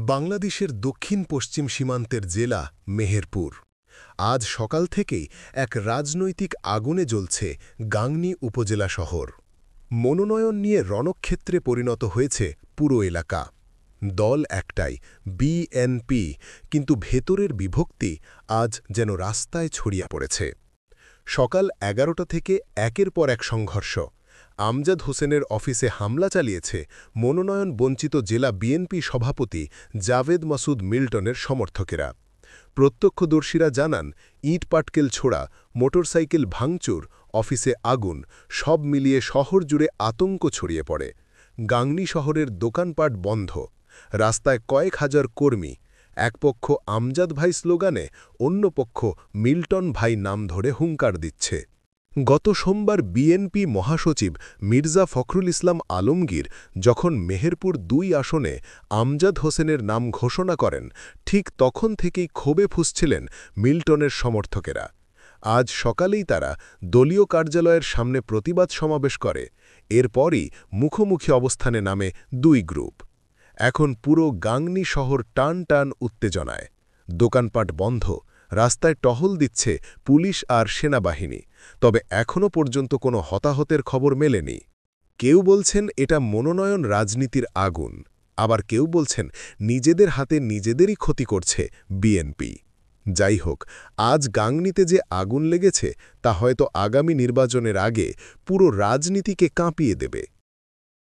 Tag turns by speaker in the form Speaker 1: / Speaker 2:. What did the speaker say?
Speaker 1: বাংলাদেশের দক্ষিণ পশ্চিম সীমান্তের জেলা মেহেরপুর। আজ সকাল থেকেই এক রাজনৈতিক আগুনে জ্বলছে গাংনী উপজেলা শহর। মনোনয়ন নিয়ে রণক্ষেত্রে পরিণত হয়েছে পুরো এলাকা। দল একটাই, বিএনপি, কিন্তু ভেতরের বিভক্তি আজ যেন রাস্তায় ছড়িয়ে পড়েছে। সকাল ১১টা থেকে একের পর এক সংঘর্ষ। আমজাদ হোসেনের অফিসে হামলা চালিয়েছে মনোনয়ন বঞ্চিত জেলা বিএনপি সভাপতি জাভেদ মাসুদ মিল্টনের সমর্থকেরা। প্রত্যক্ষদর্শীরা জানান, ইট-পাটকেল ছোড়া, মোটরসাইকেল ভাঙচুর, অফিসে আগুন, সব মিলিয়ে শহর জুড়ে আতঙ্ক ছড়িয়ে পড়ে। গাংনী শহরের দোকানপাট বন্ধ, রাস্তায় কয়েক হাজার কর্মী, এক পক্ষ আমজাদ ভাই স্লোগানে, অন্য পক্ষ মিল্টন ভাই নাম ধরে হুঙ্কার দিচ্ছে। গত সোমবার বিএনপি মহাসচিব মির্জা ফখরুল ইসলাম আলমগীর যখন মেহেরপুর ২ আসনে আমজাদ হোসেনের নাম ঘোষণা করেন, ঠিক তখন থেকেই ক্ষোভে ফুঁসছিলেন মিল্টনের সমর্থকেরা। আজ সকালেই তারা দলীয় কার্যালয়ের সামনে প্রতিবাদ সমাবেশ করে। এরপরই মুখোমুখি অবস্থানে নামে ২ গ্রুপ। এখন পুরো গাংনী শহর টান টান উত্তেজনায়। দোকানপাট বন্ধ, রাস্তায় টহল দিচ্ছে পুলিশ আর সেনাবাহিনী, তবে এখনও পর্যন্ত কোনো হতাহতের খবর মেলেনি। কেউ বলছেন এটা মনোনয়ন রাজনীতির আগুন, আবার কেউ বলছেন নিজেদের হাতে নিজেদেরই ক্ষতি করছে বিএনপি। যাই হোক, আজ গাংনীতে যে আগুন লেগেছে তা হয়তো আগামী নির্বাচনের আগে পুরো রাজনীতিকে কাঁপিয়ে দেবে।